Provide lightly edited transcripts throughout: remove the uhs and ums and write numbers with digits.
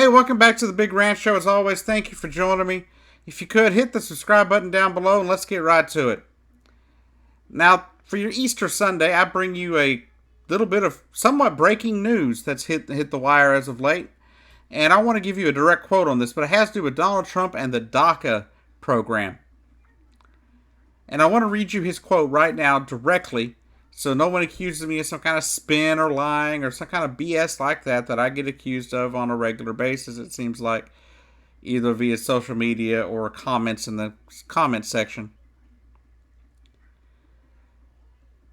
Hey, welcome back to the Big Ranch Show. As always, thank you for joining me. If you could, hit the subscribe button down below and let's get right to it. Now, for your Easter Sunday, I bring you a little bit of somewhat breaking news that's hit the wire as of late. And I want to give you a direct quote on this, but it has to do with Donald Trump and the DACA program. And I want to read you his quote right now directly, so no one accuses me of some kind of spin or lying or some kind of BS like that I get accused of on a regular basis, it seems like, either via social media or comments in the comment section.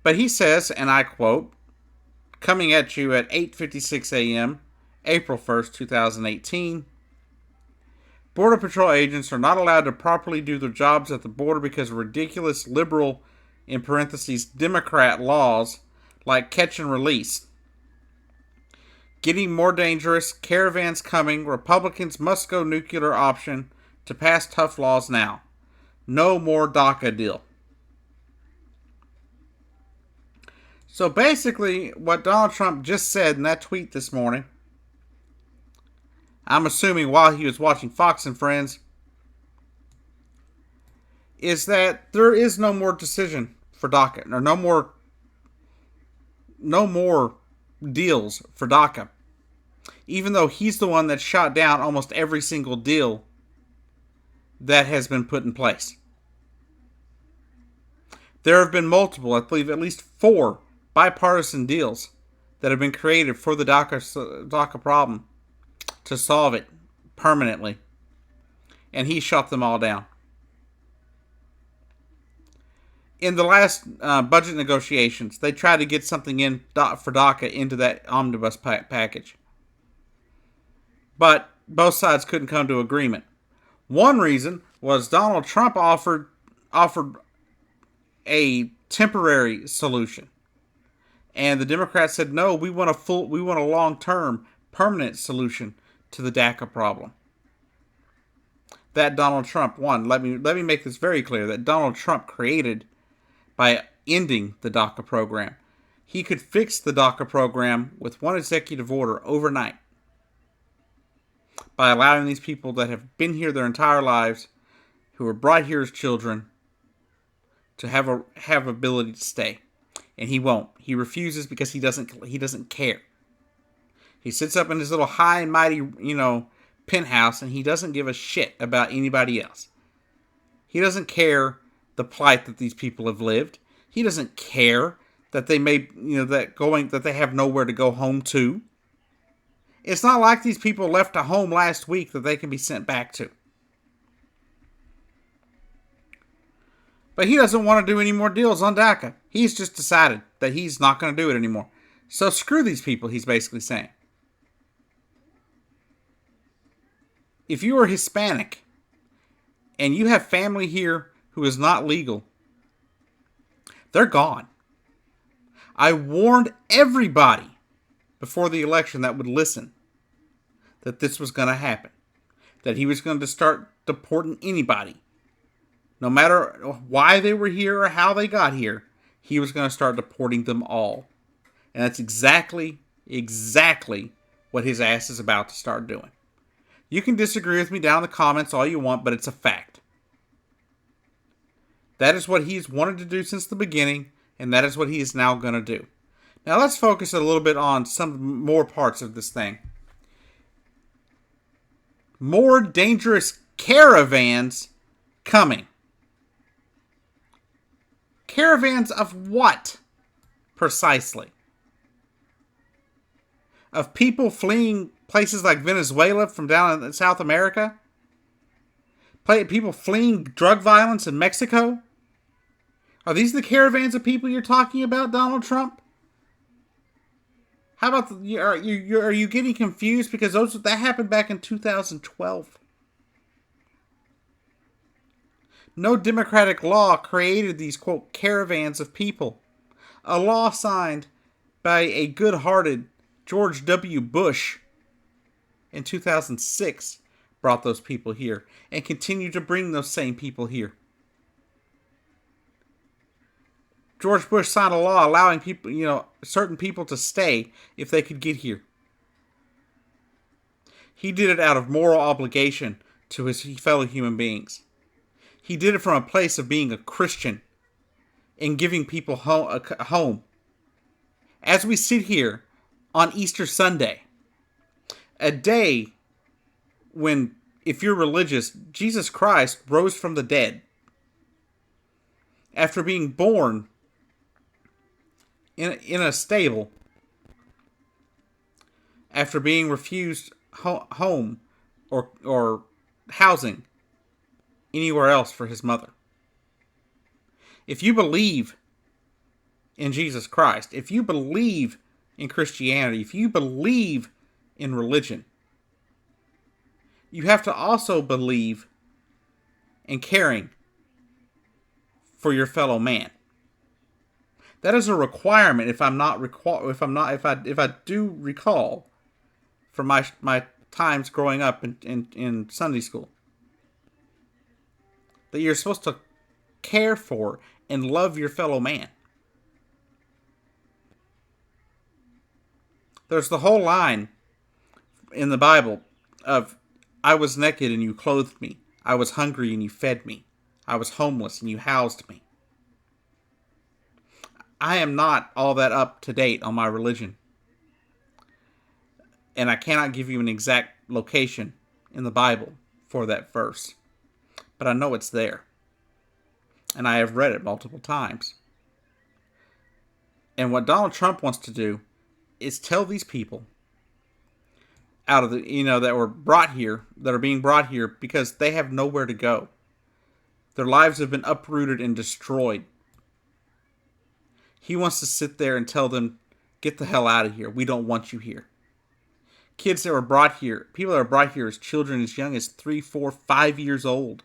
But he says, and I quote, coming at you at 8:56 a.m., April 1st, 2018, Border Patrol agents are not allowed to properly do their jobs at the border because of ridiculous liberal, in parentheses, Democrat laws like catch and release. Getting more dangerous, caravans coming, Republicans must go nuclear option to pass tough laws now. No more DACA deal. So basically, what Donald Trump just said in that tweet this morning, I'm assuming while he was watching Fox and Friends, is that there is no more decision for DACA, or no more deals for DACA. Even though he's the one that shot down almost every single deal that has been put in place. There have been multiple, I believe at least 4 bipartisan deals that have been created for the DACA problem to solve it permanently. And he shot them all down. In the last budget negotiations, they tried to get something in for DACA into that omnibus package. But both sides couldn't come to agreement. One reason was Donald Trump offered a temporary solution. And the Democrats said, no, we want a long-term, permanent solution to the DACA problem. That Donald Trump won. Let me make this very clear, that Donald Trump created by ending the DACA program. He could fix the DACA program with one executive order overnight by allowing these people that have been here their entire lives, who were brought here as children, to have ability to stay. And he won't. He refuses because he doesn't care. He sits up in his little high and mighty, penthouse, and he doesn't give a shit about anybody else. He doesn't care the plight that these people have lived. He doesn't care that they that they have nowhere to go home to. It's not like these people left a home last week that they can be sent back to. But he doesn't want to do any more deals on DACA. He's just decided that he's not going to do it anymore. So screw these people, he's basically saying. If you are Hispanic and you have family here who is not legal, they're gone. I warned everybody before the election that would listen that this was going to happen. That he was going to start deporting anybody. No matter why they were here or how they got here, he was going to start deporting them all. And that's exactly what his ass is about to start doing. You can disagree with me down in the comments all you want, but it's a fact. That is what he's wanted to do since the beginning, and that is what he is now going to do. Now let's focus a little bit on some more parts of this thing. More dangerous caravans coming. Caravans of what? Precisely. Of people fleeing places like Venezuela from down in South America? People fleeing drug violence in Mexico? Are these the caravans of people you're talking about, Donald Trump? How about are you getting confused because that happened back in 2012? No democratic law created these, quote, caravans of people. A law signed by a good-hearted George W. Bush in 2006 brought those people here and continue to bring those same people here. George Bush signed a law allowing people, certain people to stay if they could get here. He did it out of moral obligation to his fellow human beings. He did it from a place of being a Christian and giving people a home. As we sit here on Easter Sunday, a day when, if you're religious, Jesus Christ rose from the dead after being born in a stable, after being refused home or housing anywhere else for his mother. If you believe in Jesus Christ, if you believe in Christianity, if you believe in religion, you have to also believe in caring for your fellow man. That is a requirement. If I do recall from my times growing up in Sunday school, that you're supposed to care for and love your fellow man. There's the whole line in the Bible of, I was naked and you clothed me. I was hungry and you fed me. I was homeless and you housed me. I am not all that up to date on my religion. And I cannot give you an exact location in the Bible for that verse. But I know it's there. And I have read it multiple times. And what Donald Trump wants to do is tell these people out of the, that were brought here, that are being brought here because they have nowhere to go. Their lives have been uprooted and destroyed. He wants to sit there and tell them, get the hell out of here. We don't want you here. Kids that were brought here, people that are brought here as children as young as 3, 4, 5 years old,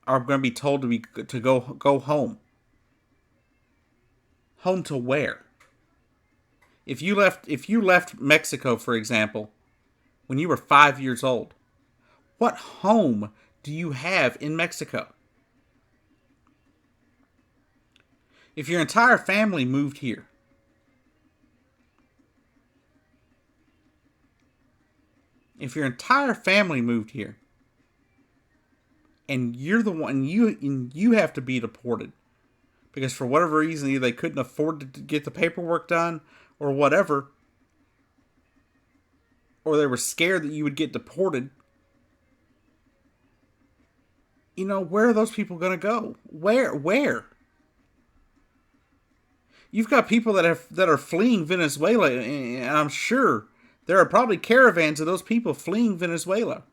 are going to be told to go home. Home to where? If you left Mexico, for example, when you were 5 years old, what home do you have in Mexico? If your entire family moved here, and you're the one, you have to be deported because for whatever reason either they couldn't afford to get the paperwork done or whatever, or they were scared that you would get deported. Where are those people going to go? Where? You've got people that are fleeing Venezuela, and I'm sure there are probably caravans of those people fleeing Venezuela.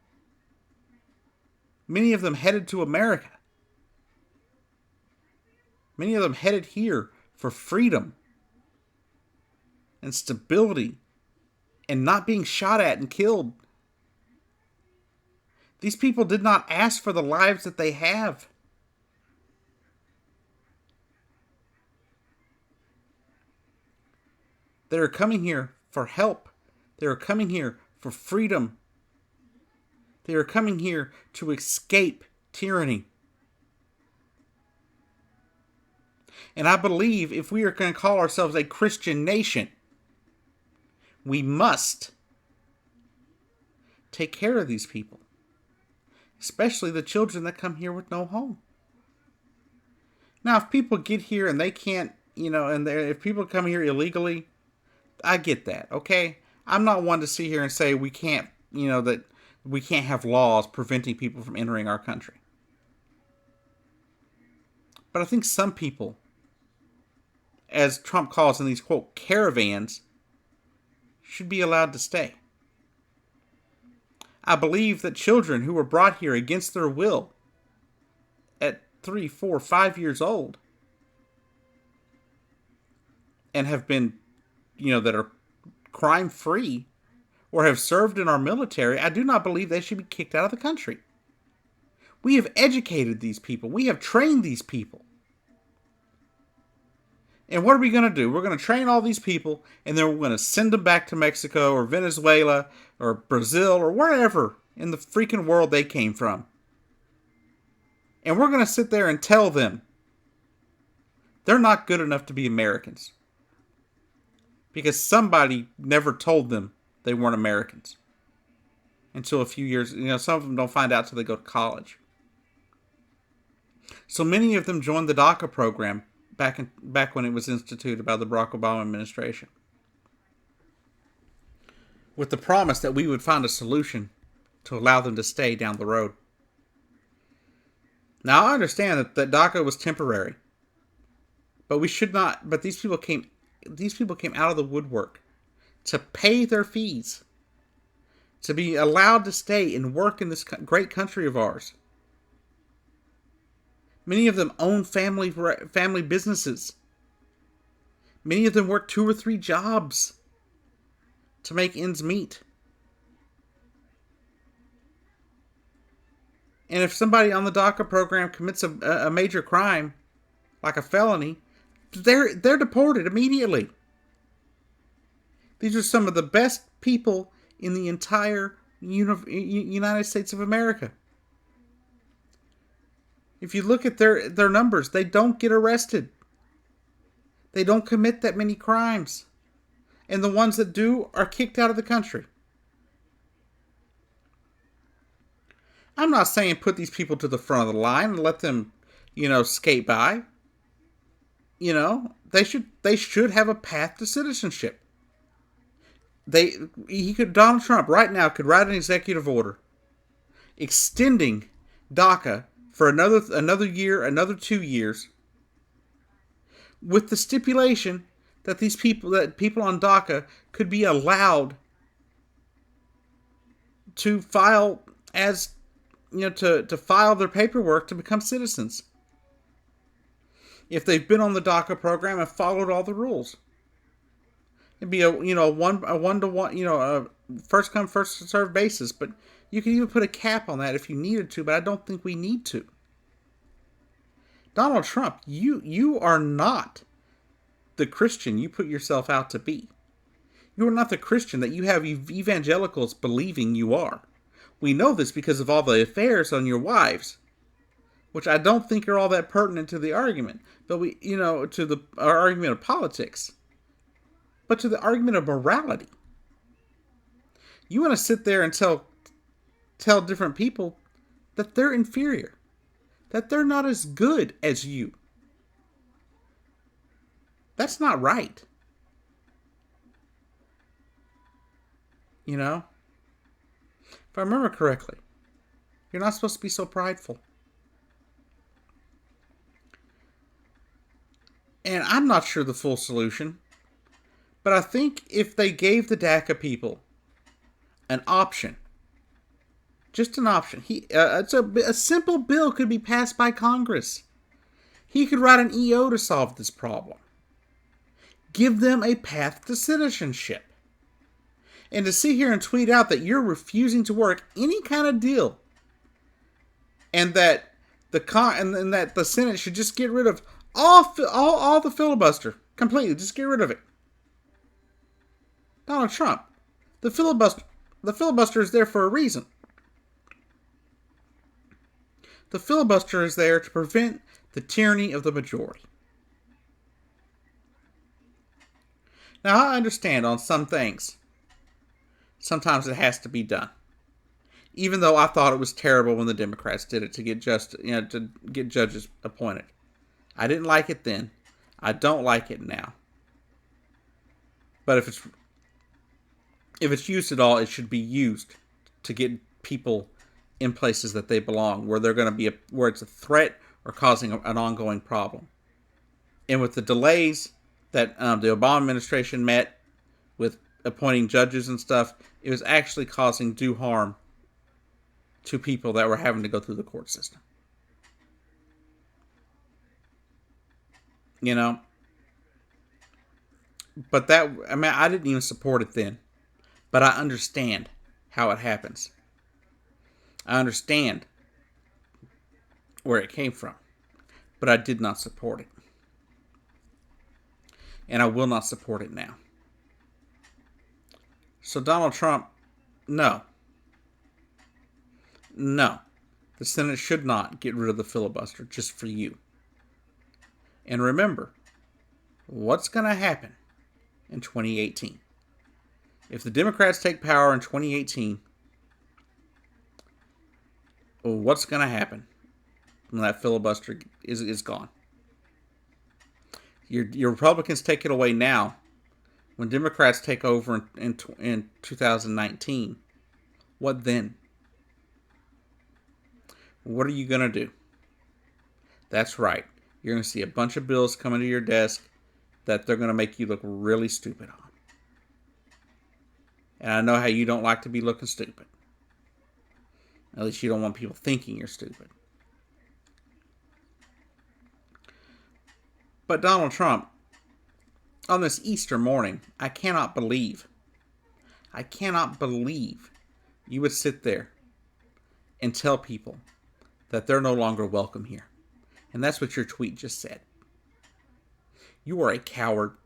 Many of them headed to America. Many of them headed here for freedom and stability and not being shot at and killed. These people did not ask for the lives that they have. They are coming here for help. They are coming here for freedom. They are coming here to escape tyranny. And I believe if we are going to call ourselves a Christian nation, we must take care of these people. Especially the children that come here with no home. Now, if people get here and they can't, if people come here illegally, I get that, okay? I'm not one to sit here and say we can't, that we can't have laws preventing people from entering our country. But I think some people, as Trump calls in these, quote, caravans, should be allowed to stay. I believe that children who were brought here against their will at 3, 4, 5 years old and have been, that are crime-free or have served in our military, I do not believe they should be kicked out of the country. We have educated these people. We have trained these people. And what are we going to do? We're going to train all these people, and then we're going to send them back to Mexico or Venezuela or Brazil or wherever in the freaking world they came from. And we're going to sit there and tell them they're not good enough to be Americans. Because somebody never told them they weren't Americans. Until a few years, some of them don't find out till they go to college. So many of them joined the DACA program back when it was instituted by the Barack Obama administration, with the promise that we would find a solution to allow them to stay down the road. Now I understand that DACA was temporary, but we should not. But these people came out of the woodwork to pay their fees, to be allowed to stay and work in this great country of ours. Many of them own family businesses. Many of them work 2 or 3 jobs to make ends meet. And if somebody on the DACA program commits a major crime, like a felony, they're deported immediately. These are some of the best people in the entire United States of America. If you look at their numbers, they don't get arrested. They don't commit that many crimes. And the ones that do are kicked out of the country. I'm not saying put these people to the front of the line and let them, skate by. They should have a path to citizenship. Donald Trump right now could write an executive order extending DACA for another year, another 2 years, with the stipulation that people on DACA could be allowed to file to file their paperwork to become citizens if they've been on the DACA program and followed all the rules. It'd be a one-to-one, a first come first served basis, but you could even put a cap on that if you needed to, but I don't think we need to. Donald Trump, you are not the Christian you put yourself out to be. You are not the Christian that you have evangelicals believing you are. We know this because of all the affairs on your wives, which I don't think are all that pertinent to the argument, but our argument of politics, but to the argument of morality. You want to sit there and tell different people that they're inferior, that they're not as good as you. That's not right. If I remember correctly, you're not supposed to be so prideful. And I'm not sure the full solution, but I think if they gave the DACA people an option, just an option, a simple bill could be passed by Congress. He could write an EO to solve this problem. Give them a path to citizenship. And to sit here and tweet out that you're refusing to work any kind of deal, and that the Senate should just get rid of all the filibuster completely, just get rid of it. Donald Trump, the filibuster is there for a reason. The filibuster is there to prevent the tyranny of the majority. Now I understand on some things, sometimes it has to be done. Even though I thought it was terrible when the Democrats did it to get judges appointed. I didn't like it then. I don't like it now. But if it's used at all, it should be used to get people in places that they belong, where they're going to be where it's a threat or causing an ongoing problem. And with the delays that the Obama administration met with appointing judges and stuff, it was actually causing due harm to people that were having to go through the court system. But I didn't even support it then. But I understand how it happens. I understand where it came from. But I did not support it. And I will not support it now. So Donald Trump, no. No. The Senate should not get rid of the filibuster just for you. And remember, what's going to happen in 2018? If the Democrats take power in 2018, well, what's going to happen when that filibuster is gone? Your Republicans take it away now. When Democrats take over in 2019, what then? What are you going to do? That's right. You're going to see a bunch of bills coming to your desk that they're going to make you look really stupid on. And I know how you don't like to be looking stupid. At least you don't want people thinking you're stupid. But Donald Trump, on this Easter morning, I cannot believe you would sit there and tell people that they're no longer welcome here. And that's what your tweet just said. You are a coward,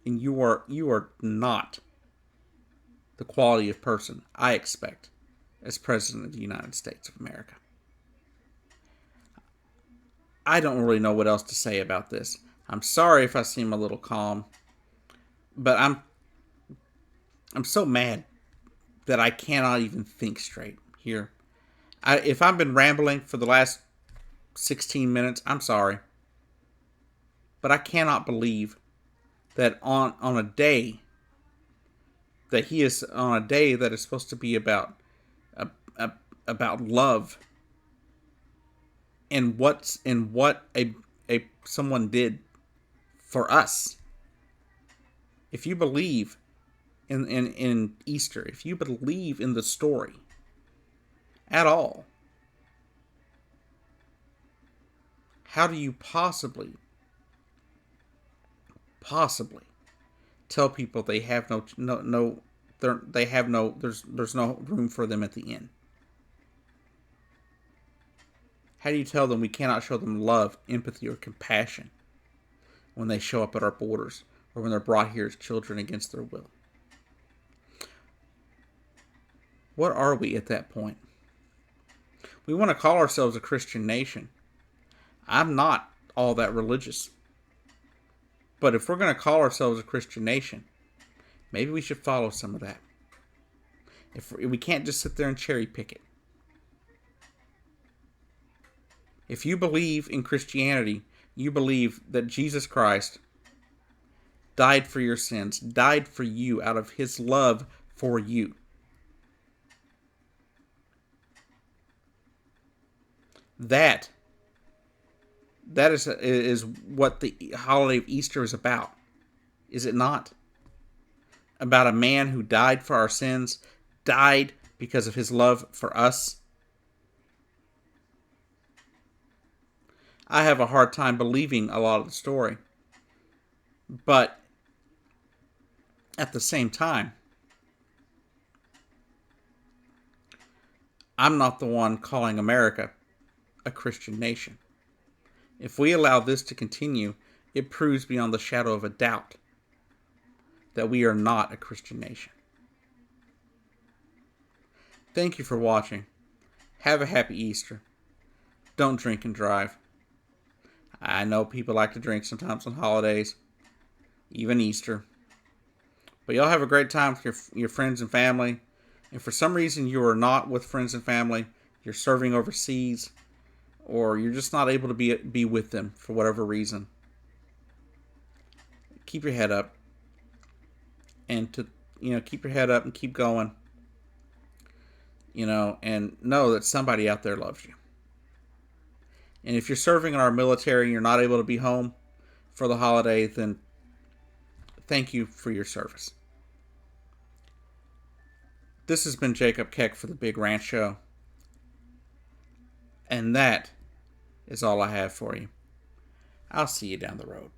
and you are not the quality of person I expect as President of the United States of America. I don't really know what else to say about this. I'm sorry if I seem a little calm, but I'm so mad that I cannot even think straight here. If I've been rambling for the last 16 minutes, I'm sorry. But I cannot believe that on a day that he is on a day that is supposed to be about love and what someone did for us. If you believe in Easter, if you believe in the story at all, how do you possibly tell people they have there's no room for them at the end? How do you tell them we cannot show them love, empathy, or compassion when they show up at our borders or when they're brought here as children against their will? What are we at that point? We want to call ourselves a Christian nation. I'm not all that religious. But if we're going to call ourselves a Christian nation, maybe we should follow some of that. If we can't just sit there and cherry pick it. If you believe in Christianity, you believe that Jesus Christ died for your sins, died for you out of his love for you. That is what the holiday of Easter is about. Is it not? About a man who died for our sins, died because of his love for us. I have a hard time believing a lot of the story. But at the same time, I'm not the one calling America a Christian nation. If we allow this to continue, it proves beyond the shadow of a doubt that we are not a Christian nation. Thank you for watching. Have a happy Easter. Don't drink and drive. I know people like to drink sometimes on holidays, even Easter. But y'all have a great time with your friends and family. And for some reason you are not with friends and family, you're serving overseas, or you're just not able to be with them for whatever reason, keep your head up. And keep your head up and keep going. And know that somebody out there loves you. And if you're serving in our military and you're not able to be home for the holiday, then thank you for your service. This has been Jacob Keck for the Big Ranch Show. And that is all I have for you. I'll see you down the road.